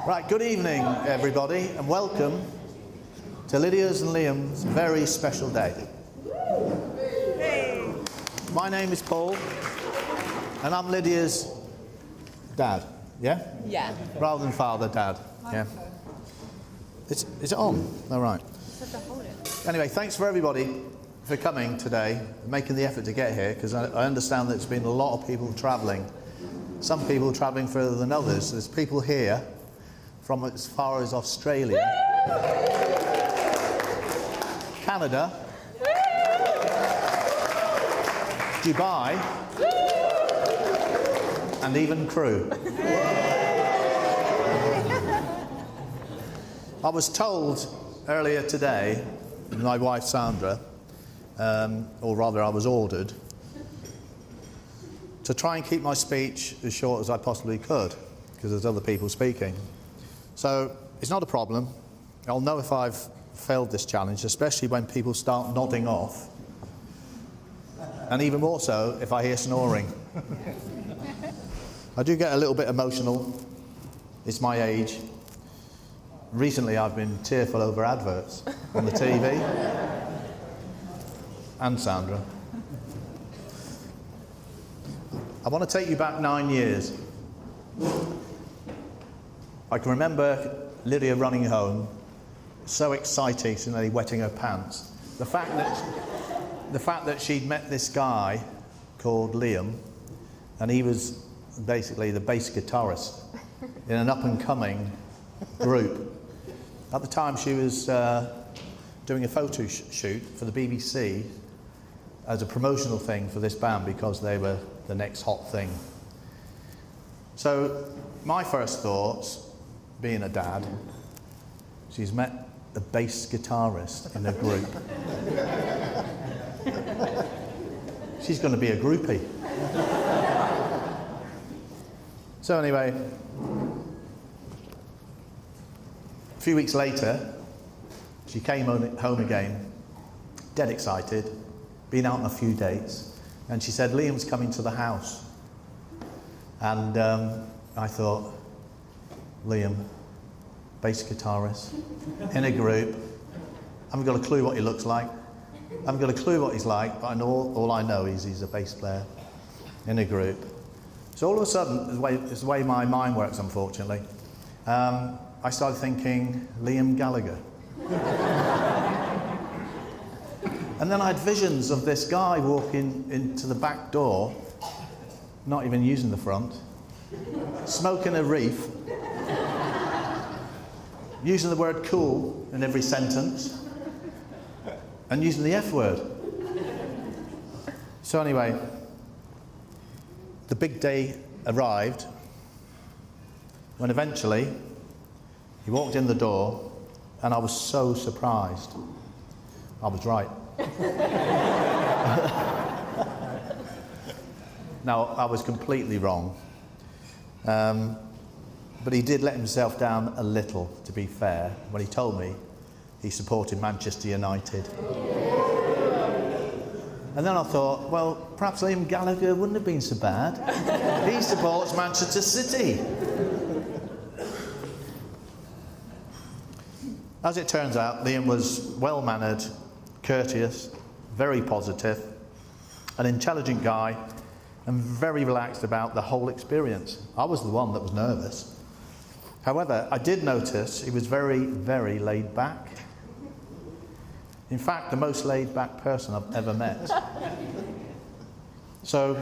Right, good evening, everybody, and welcome to Lydia's and Liam's very special day. Hey. My name is Paul, and I'm Lydia's dad. Yeah? Yeah. Rather than father, dad. Yeah. Is it on? All right. Anyway, thanks for everybody for coming today, making the effort to get here, because I understand that there's been a lot of people travelling. Some people travelling further than others. There's people here from as far as Australia, Canada, Dubai, and even Crewe. I was told earlier today, my wife Sandra, or rather I was ordered, to try and keep my speech as short as I possibly could, because there's other people speaking. So it's not a problem. I'll know if I've failed this challenge, especially when people start nodding off, and even more so if I hear snoring. I do get a little bit emotional. It's my age. Recently I've been tearful over adverts on the TV. And Sandra. I want to take you back 9 years. I can remember Lydia running home, so excited, she's nearly wetting her pants. The fact that she'd met this guy called Liam, and he was basically the bass guitarist in an up-and-coming group. At the time, she was doing a photo shoot for the BBC as a promotional thing for this band because they were the next hot thing. So my first thoughts, being a dad, she's met a bass guitarist in a group. She's going to be a groupie. So anyway, a few weeks later, she came home again, dead excited, been out on a few dates, and she said, Liam's coming to the house. And I thought, Liam, bass guitarist, in a group, I haven't got a clue what he looks like, I haven't got a clue what he's like, but I know, all I know is he's a bass player, in a group. So all of a sudden, it's the way my mind works, unfortunately, I started thinking, Liam Gallagher. And then I had visions of this guy walking into the back door, not even using the front, smoking a reef, using the word cool in every sentence, and using the F word. So anyway, the big day arrived, when eventually he walked in the door, and I was so surprised. I was right. No, I was completely wrong. But he did let himself down a little, to be fair, when he told me he supported Manchester United. And then I thought, well, perhaps Liam Gallagher wouldn't have been so bad. He supports Manchester City. As it turns out, Liam was well-mannered, courteous, very positive, an intelligent guy, and very relaxed about the whole experience. I was the one that was nervous. However, I did notice he was very, very laid back. In fact, the most laid back person I've ever met. So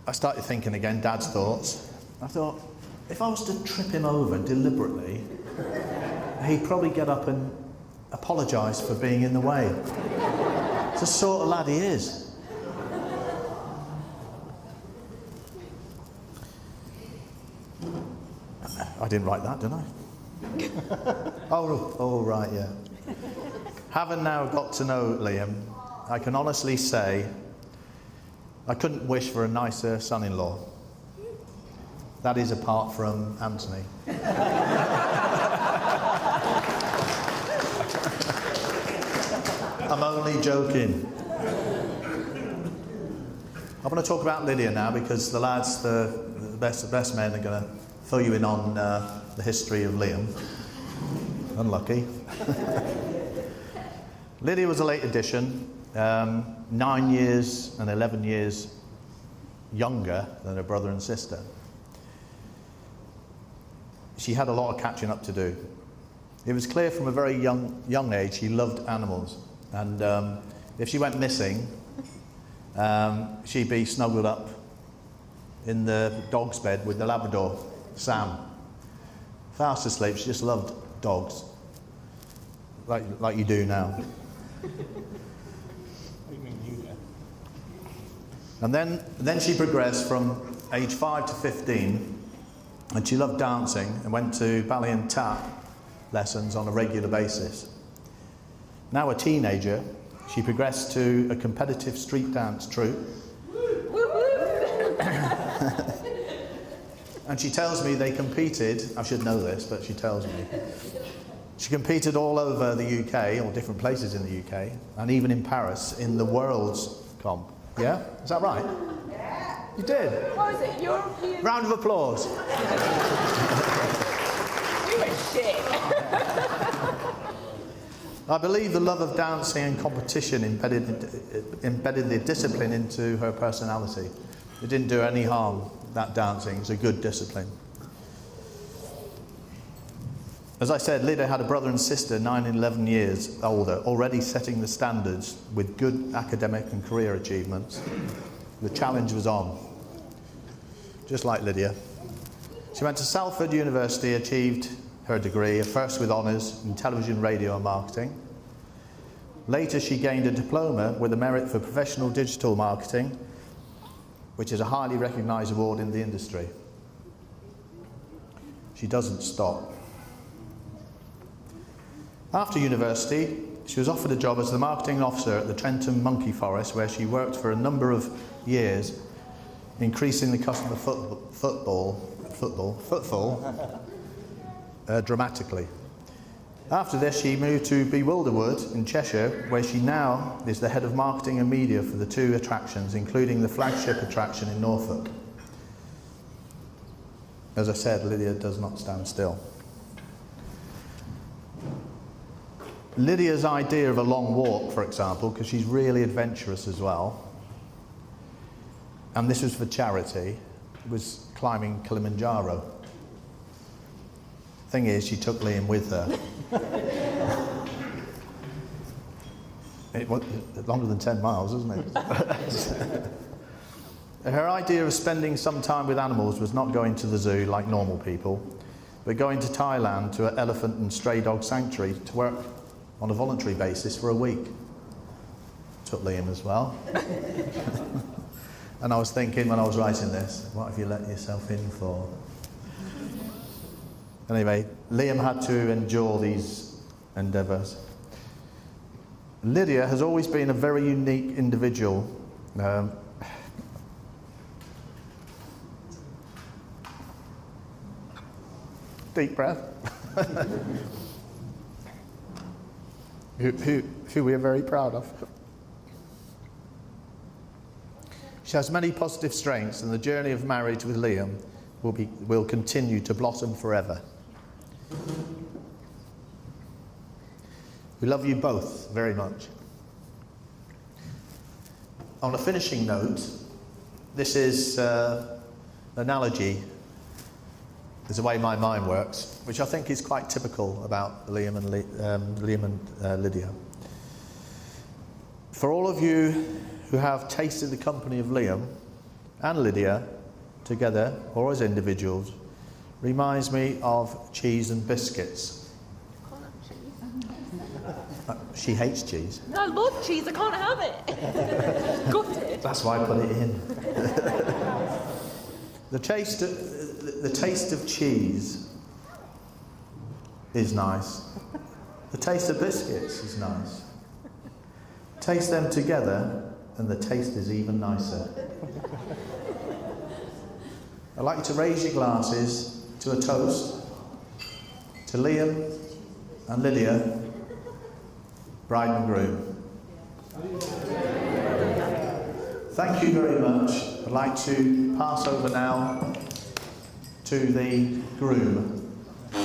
I started thinking again, Dad's thoughts. I thought, if I was to trip him over deliberately, he'd probably get up and apologise for being in the way. It's the sort of lad he is. I didn't write that, did I? Oh, right, yeah. Having now got to know Liam, I can honestly say I couldn't wish for a nicer son-in-law. That is apart from Anthony. I'm only joking. I want to talk about Lydia now because the lads, the best men, are going to fill you in on the history of Liam. Unlucky. Lydia was a late addition, 9 years and 11 years younger than her brother and sister. She had a lot of catching up to do. It was clear from a very young age she loved animals, and if she went missing, she'd be snuggled up in the dog's bed with the Labrador, Sam. Fast asleep. She just loved dogs, like you do now. And then she progressed from age 5 to 15, and she loved dancing and went to ballet and tap lessons on a regular basis. Now a teenager, she progressed to a competitive street dance troupe. And she tells me they competed, I should know this, but she tells me. She competed all over the UK, or different places in the UK, and even in Paris, in the World's Comp. Yeah? Is that right? Yeah. You did? What was it? European? Round of applause. You were shit. I believe the love of dancing and competition embedded the discipline into her personality. It didn't do any harm, that dancing. It's a good discipline. As I said, Lydia had a brother and sister 9 and 11 years older, already setting the standards with good academic and career achievements. The challenge was on, just like Lydia. She went to Salford University, achieved her degree, first with honours in television, radio and marketing. Later she gained a diploma with a merit for professional digital marketing, which is a highly recognised award in the industry. She doesn't stop. After university, she was offered a job as the marketing officer at the Trentham Monkey Forest, where she worked for a number of years, increasing the customer footfall dramatically. After this, she moved to Bewilderwood in Cheshire, where she now is the head of marketing and media for the 2 attractions, including the flagship attraction in Norfolk. As I said, Lydia does not stand still. Lydia's idea of a long walk, for example, because she's really adventurous as well, and this was for charity, was climbing Kilimanjaro. Thing is, she took Liam with her. It was longer than 10 miles, isn't it? Her idea of spending some time with animals was not going to the zoo like normal people, but going to Thailand to an elephant and stray dog sanctuary to work on a voluntary basis for a week. Took Liam as well. And I was thinking when I was writing this, what have you let yourself in for? Anyway, Liam had to endure these endeavours. Lydia has always been a very unique individual. Deep breath. who we are very proud of. She has many positive strengths, and the journey of marriage with Liam will continue to blossom forever. We love you both very much. On a finishing note, this is an analogy. There's a way my mind works, which I think is quite typical about Liam and Lydia. For all of you who have tasted the company of Liam and Lydia together or as individuals, reminds me of cheese and biscuits. She hates cheese. I love cheese, I can't have it. Gutted. That's why I put it in. The taste of cheese is nice. The taste of biscuits is nice. Taste them together and the taste is even nicer. I'd like you to raise your glasses to a toast to Liam and Lydia, bride and groom. Thank you very much. I'd like to pass over now to the groom. I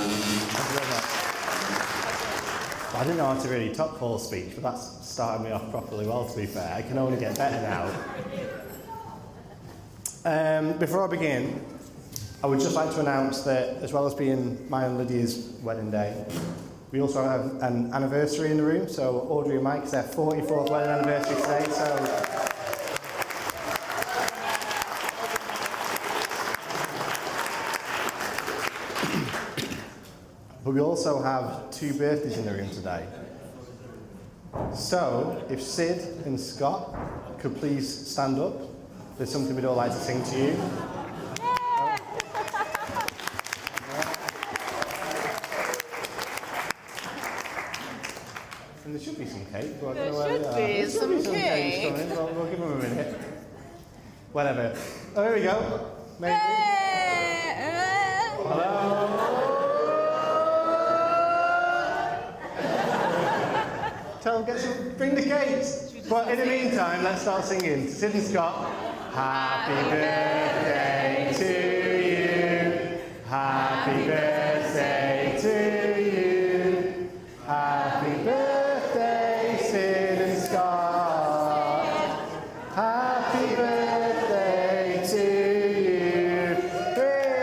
didn't know how to really top Paul's speech, but that's started me off properly well, to be fair. I can only get better now. Before I begin, I would just like to announce that, as well as being my and Lydia's wedding day, we also have an anniversary in the room. So Audrey and Mike, it's their 44th wedding anniversary today. So but we also have 2 birthdays in the room today. So, if Sid and Scott could please stand up, there's something we'd all like to sing to you. And there should be some cake. But I don't know where they are. There should be some cake. cake. We'll give them a minute. Whatever. Oh, here we go. Maybe. Hello. Tell them, bring the cakes. But in the meantime, let's start singing. Sid and Scott. Happy birthday to you. Happy birthday to you. Happy birthday, Sid and Scott. Happy birthday to you. Hooray!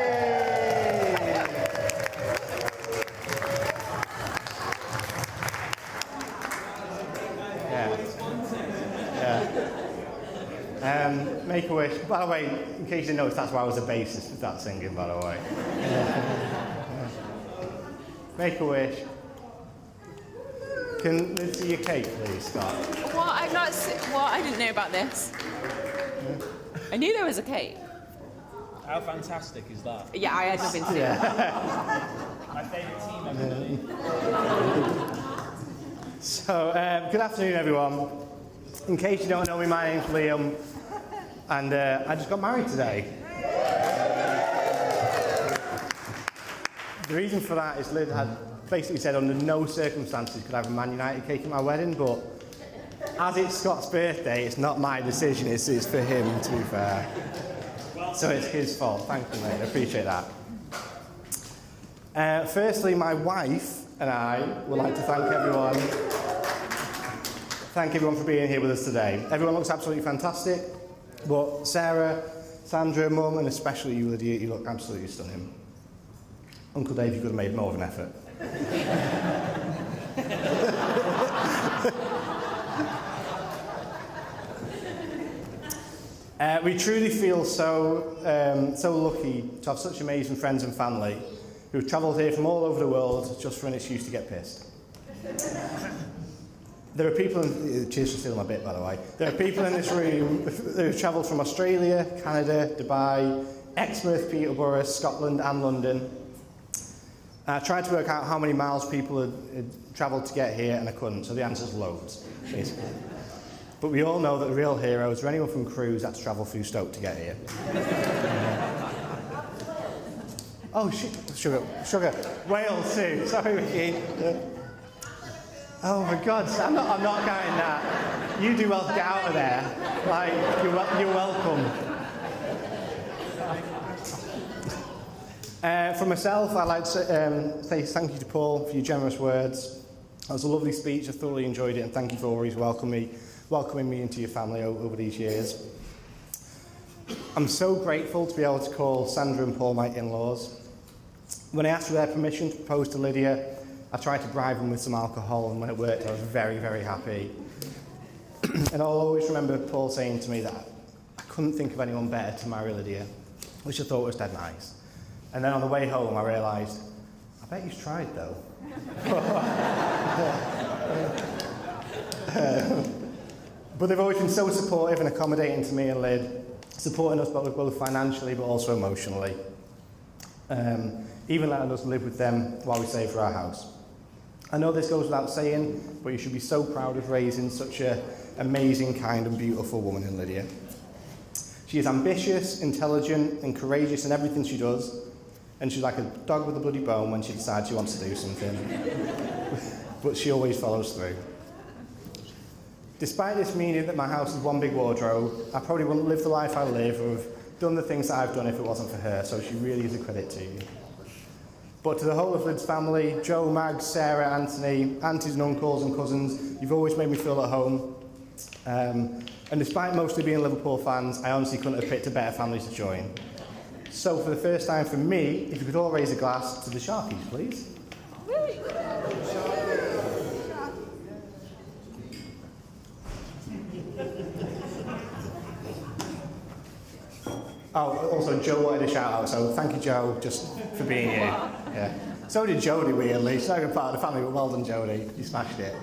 Make a wish. By the way, in case you didn't notice, that's why I was a bassist with that singing, by the way. Make a wish. Can we see your cake, please, Scott? What? I've not. What? I didn't know about this. I knew there was a cake. How fantastic is that? Yeah, I had nothing to do. My favourite team ever. So, good afternoon, everyone. In case you don't know me, my name's Liam, and I just got married today. The reason for that is Lyd had basically said under no circumstances could I have a Man United cake at my wedding, but as it's Scott's birthday, it's not my decision, it's for him, to be fair. So it's his fault. Thank you, mate. I appreciate that. Firstly, my wife and I would like to thank everyone for being here with us today. Everyone looks absolutely fantastic, but Sarah, Sandra, Mum, and especially you, Lydia, you look absolutely stunning. Uncle Dave, you could have made more of an effort. We truly feel so lucky to have such amazing friends and family who've travelled here from all over the world just for an excuse to get pissed. There are people, cheers for stealing my bit, by the way. There are people in this room who've travelled from Australia, Canada, Dubai, Exmouth, Peterborough, Scotland and London. I tried to work out how many miles people had travelled to get here, and I couldn't, so the answer's loads, basically. But we all know that the real heroes are anyone from Crews that had to travel through Stoke to get here. Oh, sugar. Wales too, sorry, Ricky. Oh my God, I'm not counting that. You do well to get out of there. Like, you're welcome. For myself, I'd like to say thank you to Paul for your generous words. That was a lovely speech, I thoroughly enjoyed it, and thank you for always welcoming me into your family over these years. I'm so grateful to be able to call Sandra and Paul my in-laws. When I asked for their permission to propose to Lydia, I tried to bribe them with some alcohol, and when it worked, I was very, very happy. And I'll always remember Paul saying to me that I couldn't think of anyone better to marry Lydia, which I thought was dead nice. And then on the way home, I realised, I bet he's tried, though. But they've always been so supportive and accommodating to me and Lyd, supporting us both financially but also emotionally. Even letting us live with them while we save for our house. I know this goes without saying, but you should be so proud of raising such an amazing, kind and beautiful woman in Lydia. She is ambitious, intelligent and courageous in everything she does, and she's like a dog with a bloody bone when she decides she wants to do something. But she always follows through. Despite this meaning that my house is one big wardrobe, I probably wouldn't live the life I live of done the things that I've done if it wasn't for her, so she really is a credit to you. But to the whole of Lid's family, Joe, Mag, Sarah, Anthony, aunties and uncles and cousins, you've always made me feel at home. And despite mostly being Liverpool fans, I honestly couldn't have picked a better family to join. So for the first time for me, if you could all raise a glass to the Sharkies, please. Oh, also Joe wanted a shout out, so thank you Joe, just for being here. Yeah. So did Jodie, weirdly. She's not even part of the family, but well done Jodie, you smashed it.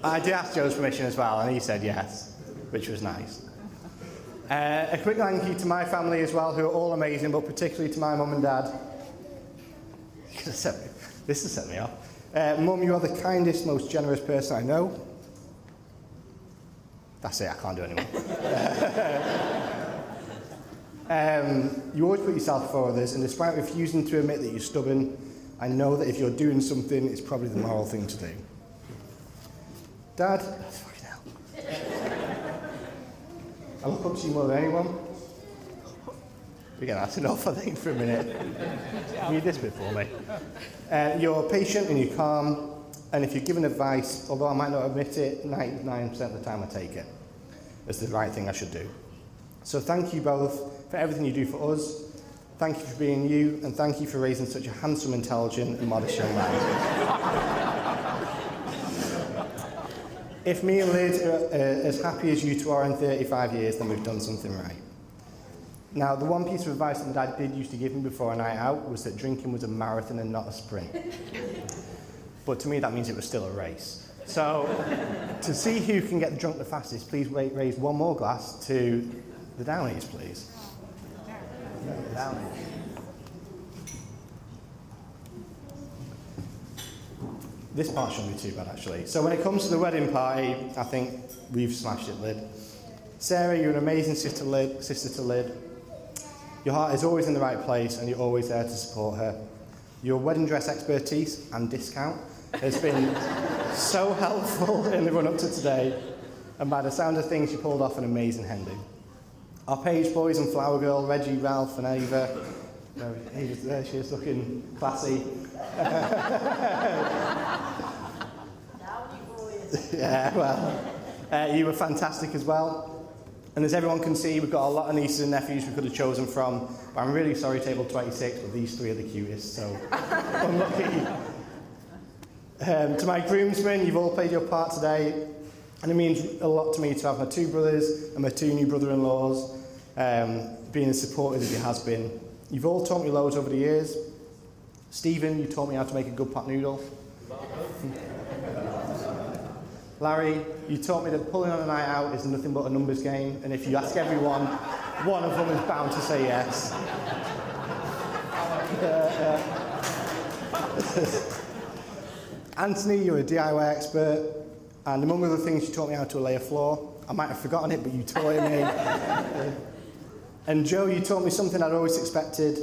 I did ask Joe's permission as well, and he said yes, which was nice. A quick thank you to my family as well, who are all amazing, but particularly to my mum and dad. This has set me off. Mum, you are the kindest, most generous person I know. That's it, I can't do it anymore. You always put yourself before others, and despite refusing to admit that you're stubborn, I know that if you're doing something, it's probably the moral thing to do. Dad, fucking hell. I look up to you more than anyone. Again, that's enough, I think, for a minute. Read this bit for me. You're patient and you're calm, and if you're given advice, although I might not admit it, 99% of the time I take it as the right thing I should do. So thank you both for everything you do for us. Thank you for being you, and thank you for raising such a handsome, intelligent, and modest young man. If me and Lyd are as happy as you two are in 35 years, then we've done something right. Now, the one piece of advice that my dad did used to give me before a night out was that drinking was a marathon and not a sprint. But to me, that means it was still a race. So, to see who can get drunk the fastest, please raise one more glass to the Downies, please. Downies. This part shouldn't be too bad, actually. So when it comes to the wedding party, I think we've smashed it, Lyd. Sarah, you're an amazing sister to Lyd. Your heart is always in the right place, and you're always there to support her. Your wedding dress expertise and discount has been so helpful in the run-up to today, and by the sound of things, you pulled off an amazing hen do. Our page boys and flower girl, Reggie, Ralph, and Ava. There she is, looking classy. Yeah, well, you were fantastic as well. And as everyone can see, we've got a lot of nieces and nephews we could have chosen from, but I'm really sorry, table 26, but these three are the cutest, so unlucky. To my groomsmen, you've all played your part today, and it means a lot to me to have my two brothers and my two new brother-in-laws being as supportive as you has been. You've all taught me loads over the years. Stephen, you taught me how to make a good pot noodle. Larry, you taught me that pulling on a night out is nothing but a numbers game, and if you ask everyone, one of them is bound to say yes. Anthony, you're a DIY expert, and among other things, you taught me how to lay a floor. I might have forgotten it, but you taught it me. And Joe, you taught me something I'd always expected,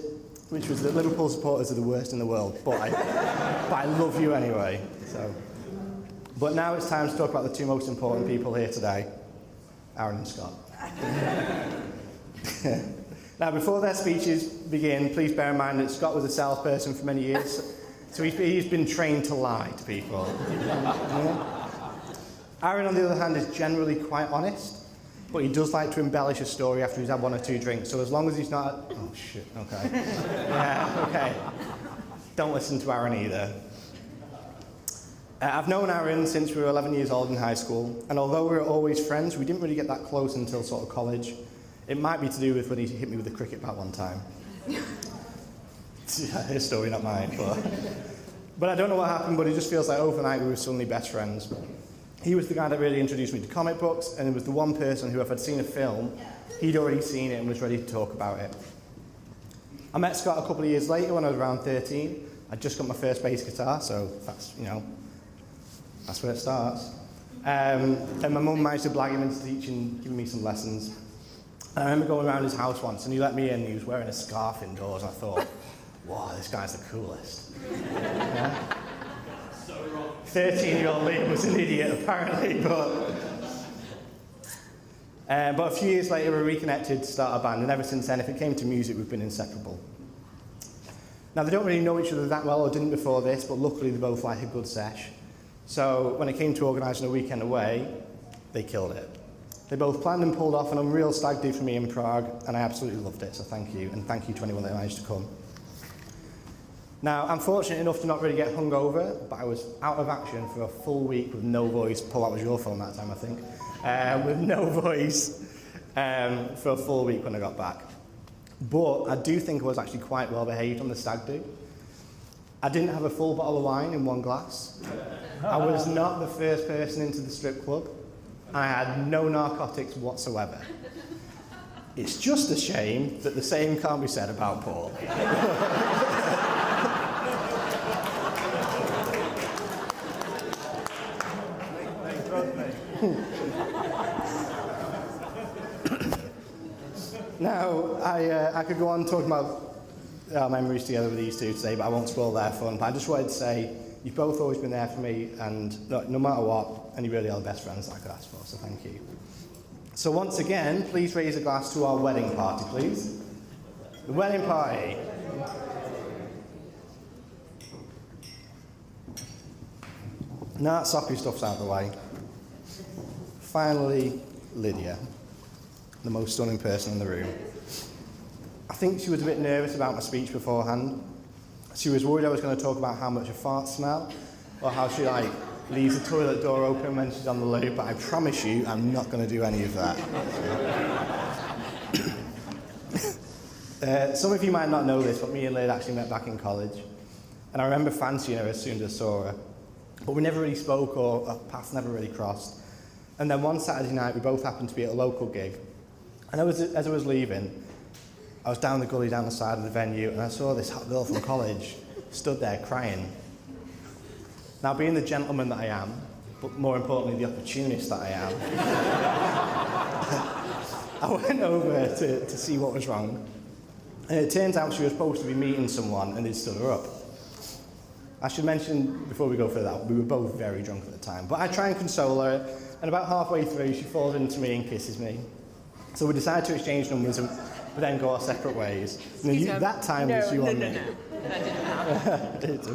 which was that Liverpool supporters are the worst in the world, but I love you anyway. So. But now it's time to talk about the two most important people here today, Aaron and Scott. Now, before their speeches begin, please bear in mind that Scott was a salesperson for many years, so he's been trained to lie to people. Aaron, on the other hand, is generally quite honest, but he does like to embellish a story after he's had one or two drinks, so as long as he's not... Oh, shit, okay. Yeah, okay. Don't listen to Aaron either. I've known Aaron since we were 11 years old in high school, and although we were always friends, we didn't really get that close until sort of college. It might be to do with when he hit me with a cricket bat one time. His story, not mine. But I don't know what happened, but it just feels like overnight we were suddenly best friends. He was the guy that really introduced me to comic books, and it was the one person who, if I'd seen a film, he'd already seen it and was ready to talk about it. I met Scott a couple of years later when I was around 13. I'd just got my first bass guitar, so that's, you know, that's where it starts. And my mum managed to blag him into teaching, giving me some lessons. And I remember going around his house once, and he let me in, and he was wearing a scarf indoors, and I thought, wow, this guy's the coolest. Yeah? 13-year-old Liam was an idiot, apparently, but... But a few years later, we reconnected to start a band, and ever since then, if it came to music, we've been inseparable. Now, they don't really know each other that well, or didn't before this, but luckily they both like a good sesh. So when it came to organising a weekend away, they killed it. They both planned and pulled off an unreal stag do for me in Prague, and I absolutely loved it, so thank you, and thank you to anyone that managed to come. Now, I'm fortunate enough to not really get hungover, but I was out of action for a full week with no voice. Paul, that was your phone that time, I think. With no voice for a full week when I got back. But I do think I was actually quite well behaved on the stag do. I didn't have a full bottle of wine in one glass. I was not the first person into the strip club. I had no narcotics whatsoever. It's just a shame that the same can't be said about Paul. Now, I could go on talking about our memories together with these two today, but I won't spoil their fun. But I just wanted to say, you've both always been there for me, and no matter what, and you really are the best friends that I could ask for, so thank you. So once again, please raise a glass to our wedding party, please. The wedding party. Now that soppy stuff's out of the way. Finally, Lydia, the most stunning person in the room. I think she was a bit nervous about my speech beforehand. She was worried I was going to talk about how much a fart smell, or how she leaves the toilet door open when she's on the loo, but I promise you I'm not going to do any of that. Some of you might not know this, but me and Lyd actually met back in college, and I remember fancying her as soon as I saw her, but we never really spoke, or our paths never really crossed. And then one Saturday night we both happened to be at a local gig, and as I was leaving, I was down the gully down the side of the venue, and I saw this hot girl from college stood there crying. Now, being the gentleman that I am, but more importantly, the opportunist that I am, I went over to see what was wrong. And it turns out she was supposed to be meeting someone, and they'd stood her up. I should mention, before we go further, we were both very drunk at the time. But I try and console her, and about halfway through, she falls into me and kisses me. So we decided to exchange numbers, but then go our separate ways. That time was you on me. No, that didn't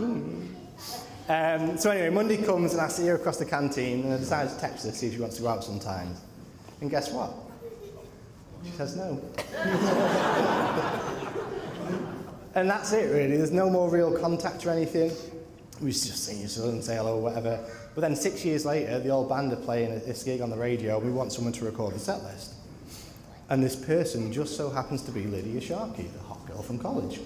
happen. So anyway, Monday comes and I see her across the canteen, and I decide to text her to see if she wants to go out sometime. And guess what? She says no. And that's it, really. There's no more real contact or anything. We just see each other and say hello or whatever. But then 6 years later, the old band are playing this gig on the radio, and we want someone to record the set list. And this person just so happens to be Lydia Sharkey, the hot girl from college.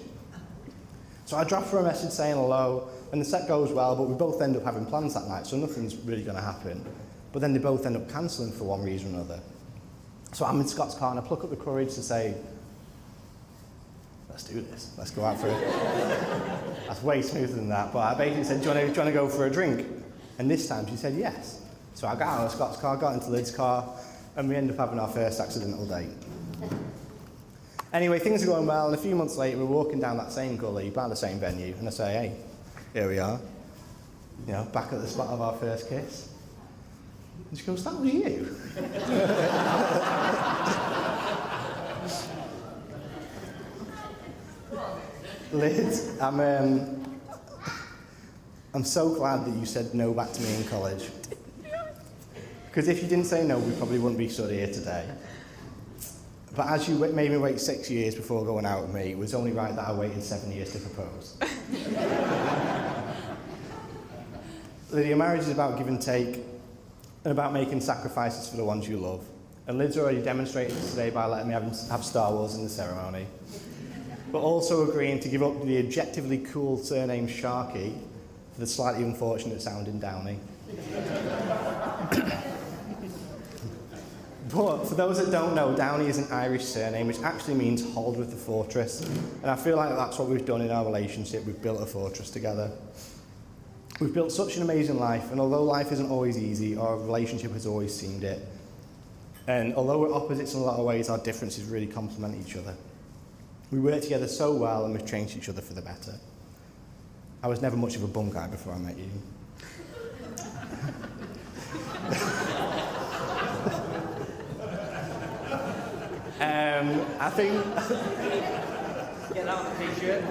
So I drop her a message saying hello, and the set goes well, but we both end up having plans that night, so nothing's really going to happen. But then they both end up cancelling for one reason or another. So I'm in Scott's car, and I pluck up the courage to say, let's do this, let's go out for it. That's way smoother than that, but I basically said, do you want to go for a drink? And this time she said yes. So I got out of Scott's car, got into Lyd's car, and we ended up having our first accidental date. Anyway, things are going well, and a few months later, we're walking down that same gully, by the same venue, and I say, hey, here we are, back at the spot of our first kiss. And she goes, that was you. Lyd, I'm so glad that you said no back to me in college. Because if you didn't say no, we probably wouldn't be stood here today. But as you made me wait 6 years before going out with me, it was only right that I waited 7 years to propose. Lydia, marriage is about give and take, and about making sacrifices for the ones you love. And Lyd's already demonstrated this today by letting me have Star Wars in the ceremony. But also agreeing to give up the objectively cool surname Sharkey for the slightly unfortunate sounding Downey. But for those that don't know, Downey is an Irish surname which actually means hold with the fortress. And I feel like that's what we've done in our relationship. We've built a fortress together. We've built such an amazing life, and although life isn't always easy, our relationship has always seemed it. And although we're opposites in a lot of ways, our differences really complement each other. We work together so well, and we've changed each other for the better. I was never much of a bum guy before I met you. I think Get out the t-shirt.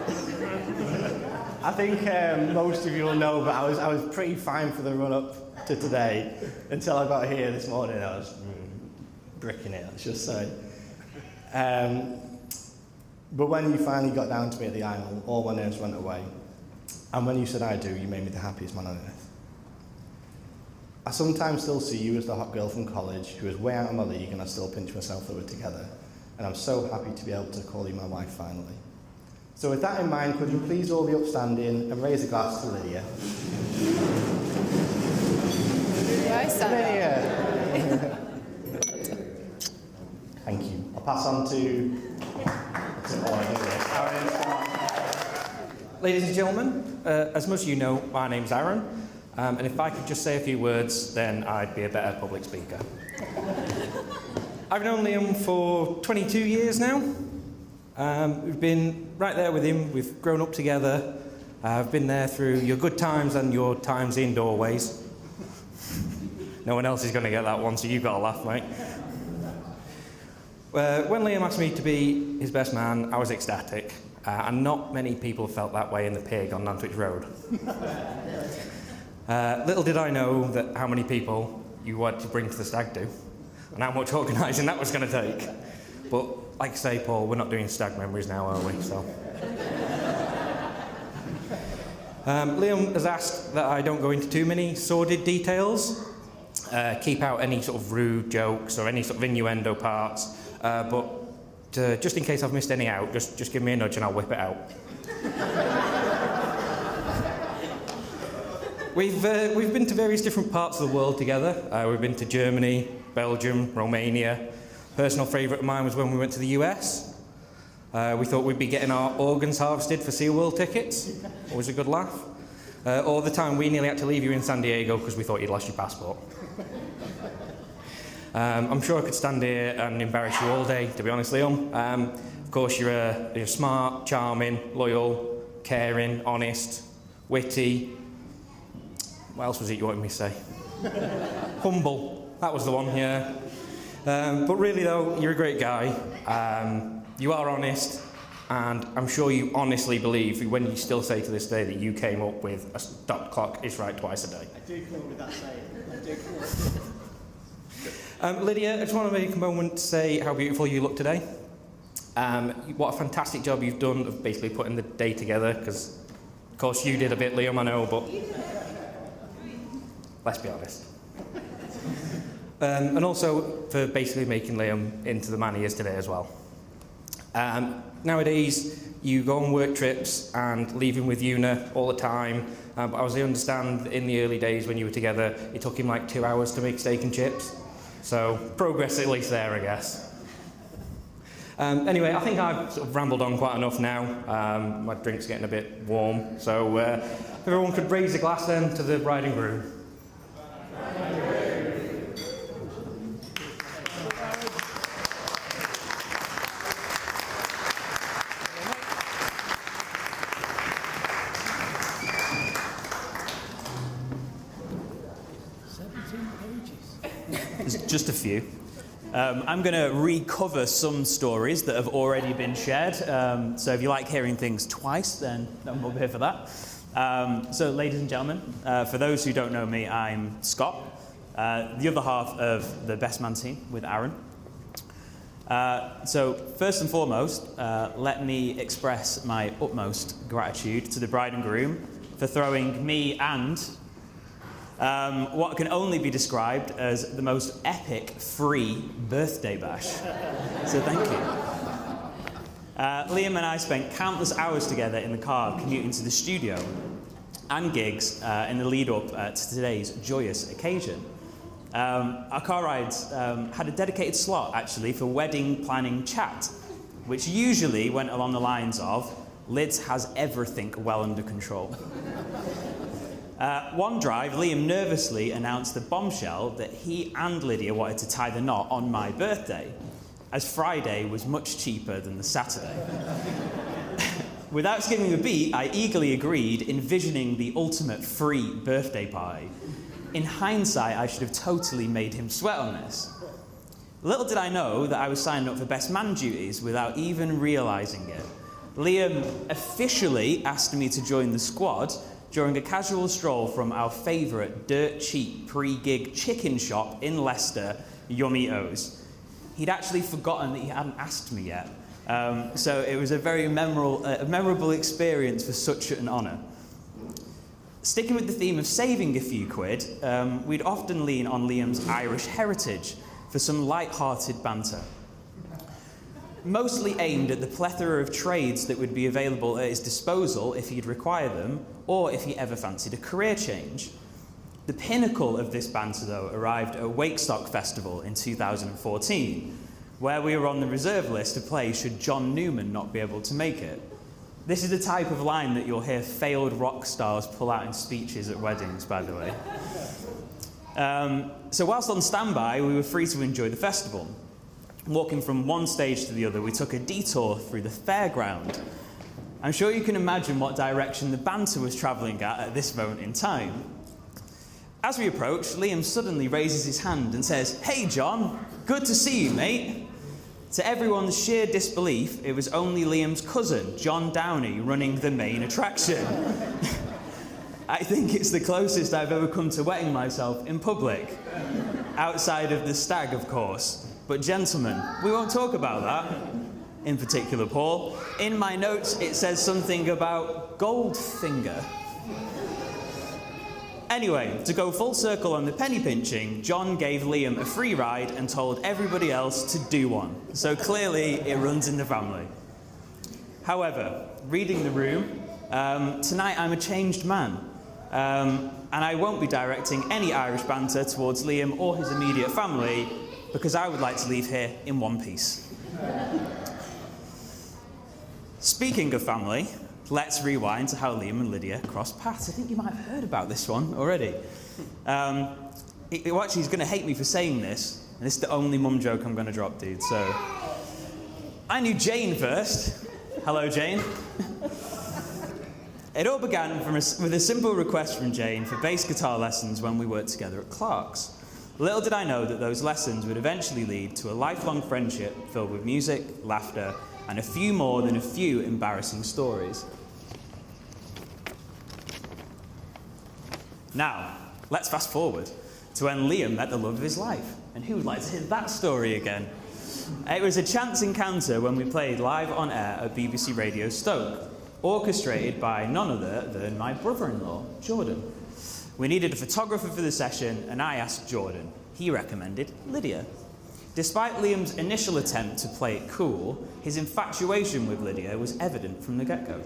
I think most of you will know, but I was pretty fine for the run-up to today until I got here this morning. I was bricking it, let's just say. But when you finally got down to me at the aisle, all my nerves went away. And when you said I do, you made me the happiest man on earth. I sometimes still see you as the hot girl from college who is way out of my league, and I still pinch myself that we're together. And I'm so happy to be able to call you my wife finally. So with that in mind, could you please all be upstanding and raise a glass to Lydia? I stand Lydia. Thank you. I'll pass on to Aaron. Ladies and gentlemen, as most of you know, my name's Aaron, and if I could just say a few words, then I'd be a better public speaker. I've known Liam for 22 years now. We've been right there with him, we've grown up together. I've been there through your good times and your times in doorways. No one else is going to get that one, so you've got to laugh, mate. When Liam asked me to be his best man, I was ecstatic. And not many people felt that way in the pig on Nantwich Road. Little did I know that how many people you wanted to bring to the stag do, and how much organising that was going to take. But like I say, Paul, we're not doing stag memories now, are we? So. Liam has asked that I don't go into too many sordid details, keep out any sort of rude jokes or any sort of innuendo parts, but just in case I've missed any out, just give me a nudge and I'll whip it out. We've been to various different parts of the world together. We've been to Germany, Belgium, Romania. Personal favourite of mine was when we went to the US. We thought we'd be getting our organs harvested for SeaWorld tickets. Always a good laugh. Or the time we nearly had to leave you in San Diego because we thought you'd lost your passport. I'm sure I could stand here and embarrass you all day, to be honest, Liam. Of course, you're smart, charming, loyal, caring, honest, witty. What else was it you wanted me to say? Humble. That was the one, yeah. But really, though, you're a great guy. You are honest, and I'm sure you honestly believe when you still say to this day that you came up with a stop clock is right twice a day. I do come up with that saying. I do come up with it. Lydia, I just want to make a moment to say how beautiful you look today. What a fantastic job you've done of basically putting the day together, because, of course, you did a bit, Liam, I know, but let's be honest. And also for basically making Liam into the man he is today as well. Nowadays, you go on work trips and leave him with Una all the time. But as I understand, in the early days when you were together, it took him like 2 hours to make steak and chips. So, progress at least there, I guess. Anyway, I think I've sort of rambled on quite enough now. My drink's getting a bit warm. So, if everyone could raise a glass then to the bride and groom. Just a few. I'm going to recover some stories that have already been shared. So if you like hearing things twice, then we'll be here for that. So ladies and gentlemen, for those who don't know me, I'm Scott, the other half of the Best Man team with Aaron. So first and foremost, let me express my utmost gratitude to the bride and groom for throwing me and what can only be described as the most epic free birthday bash. So thank you. Liam and I spent countless hours together in the car commuting to the studio and gigs in the lead up to today's joyous occasion. Our car rides had a dedicated slot actually for wedding planning chat, which usually went along the lines of, Lids has everything well under control. One drive, Liam nervously announced the bombshell that he and Lydia wanted to tie the knot on my birthday, as Friday was much cheaper than the Saturday. Without skipping a beat, I eagerly agreed, envisioning the ultimate free birthday party. In hindsight, I should have totally made him sweat on this. Little did I know that I was signing up for best man duties without even realising it. Liam officially asked me to join the squad during a casual stroll from our favourite dirt cheap pre-gig chicken shop in Leicester, Yummy-O's. He'd actually forgotten that he hadn't asked me yet, so it was a very memorable experience for such an honour. Sticking with the theme of saving a few quid, we'd often lean on Liam's Irish heritage for some light-hearted banter, mostly aimed at the plethora of trades that would be available at his disposal if he'd require them, or if he ever fancied a career change. The pinnacle of this banter, though, arrived at Wakestock Festival in 2014, where we were on the reserve list to play should John Newman not be able to make it. This is the type of line that you'll hear failed rock stars pull out in speeches at weddings, by the way. So whilst on standby, we were free to enjoy the festival. Walking from one stage to the other, we took a detour through the fairground. I'm sure you can imagine what direction the banter was travelling at this moment in time. As we approach, Liam suddenly raises his hand and says, "Hey John, good to see you, mate." To everyone's sheer disbelief, it was only Liam's cousin, John Downey, running the main attraction. I think it's the closest I've ever come to wetting myself in public. Outside of the stag, of course. But gentlemen, we won't talk about that. In particular, Paul. In my notes, it says something about Goldfinger. Anyway, to go full circle on the penny pinching, John gave Liam a free ride and told everybody else to do one. So clearly, it runs in the family. However, reading the room, tonight I'm a changed man. And I won't be directing any Irish banter towards Liam or his immediate family, because I would like to leave here in one piece. Speaking of family, let's rewind to how Liam and Lydia crossed paths. I think you might have heard about this one already. Actually, he's going to hate me for saying this, and this is the only mum joke I'm going to drop, dude, so... I knew Jane first. Hello, Jane. It all began with a simple request from Jane for bass guitar lessons when we worked together at Clark's. Little did I know that those lessons would eventually lead to a lifelong friendship filled with music, laughter, and a few more than a few embarrassing stories. Now, let's fast forward to when Liam met the love of his life. And who would like to hear that story again? It was a chance encounter when we played live on air at BBC Radio Stoke, orchestrated by none other than my brother-in-law, Jordan. We needed a photographer for the session, and I asked Jordan. He recommended Lydia. Despite Liam's initial attempt to play it cool, his infatuation with Lydia was evident from the get-go.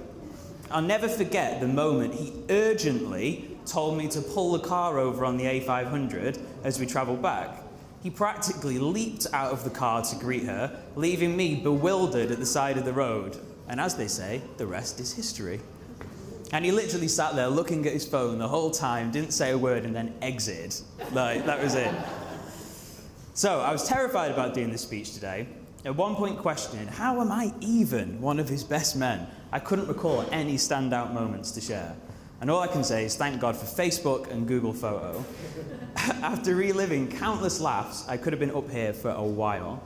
I'll never forget the moment he urgently told me to pull the car over on the A500 as we travelled back. He practically leaped out of the car to greet her, leaving me bewildered at the side of the road. And as they say, the rest is history. And he literally sat there looking at his phone the whole time, didn't say a word, and then exited. Like, that was it. So, I was terrified about doing this speech today. At one point questioning, how am I even one of his best men? I couldn't recall any standout moments to share. And all I can say is thank God for Facebook and Google Photo. After reliving countless laughs, I could have been up here for a while.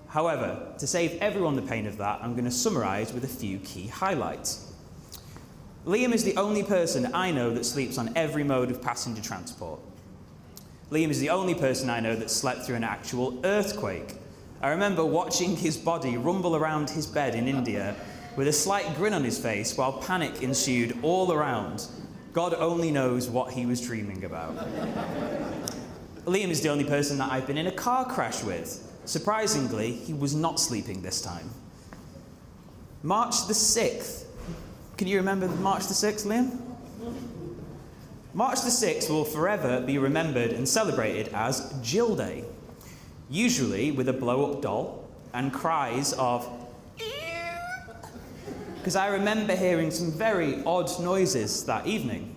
However, to save everyone the pain of that, I'm going to summarise with a few key highlights. Liam is the only person I know that sleeps on every mode of passenger transport. Liam is the only person I know that slept through an actual earthquake. I remember watching his body rumble around his bed in India with a slight grin on his face while panic ensued all around. God only knows what he was dreaming about. Liam is the only person that I've been in a car crash with. Surprisingly, he was not sleeping this time. March the 6th. Can you remember March the 6th, Liam? March the 6th will forever be remembered and celebrated as Jill Day, usually with a blow-up doll and cries of because I remember hearing some very odd noises that evening.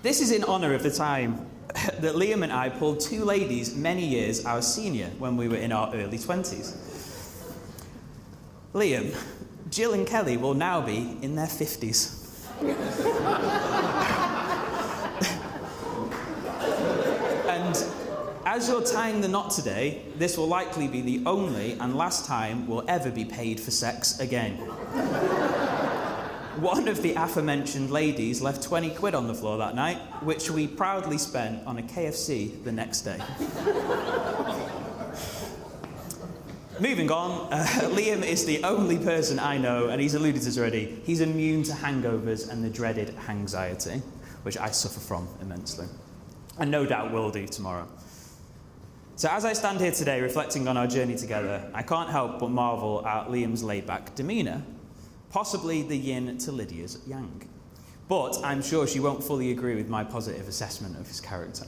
This is in honour of the time that Liam and I pulled two ladies many years our senior when we were in our early 20s. Liam, Jill and Kelly will now be in their 50s. And As you're tying the knot today, this will likely be the only and last time we'll ever be paid for sex again. One of the aforementioned ladies left 20 quid on the floor that night, which we proudly spent on a KFC the next day. Moving on, Liam is the only person I know, and he's alluded to this already, he's immune to hangovers and the dreaded hangxiety, which I suffer from immensely, and no doubt will do tomorrow. So as I stand here today reflecting on our journey together, I can't help but marvel at Liam's laid-back demeanour, possibly the yin to Lydia's yang. But I'm sure she won't fully agree with my positive assessment of his character.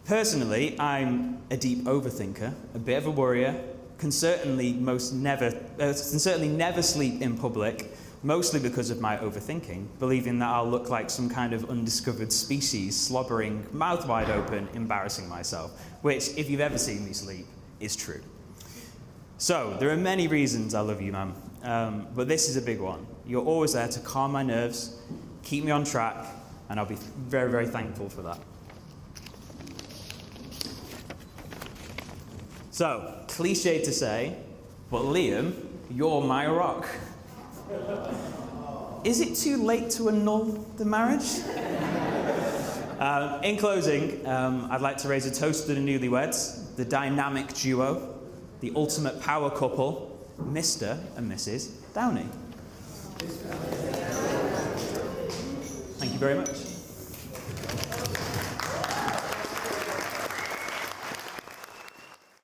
Personally, I'm a deep overthinker, a bit of a worrier, can certainly never sleep in public, mostly because of my overthinking, believing that I'll look like some kind of undiscovered species, slobbering, mouth wide open, embarrassing myself, which, if you've ever seen me sleep, is true. So, there are many reasons I love you, ma'am, but this is a big one. You're always there to calm my nerves, keep me on track, and I'll be very, very thankful for that. So, cliche to say, but Liam, you're my rock. Is it too late to annul the marriage? In closing, I'd like to raise a toast to the newlyweds, the dynamic duo, the ultimate power couple, Mr. and Mrs. Downey. Thank you very much.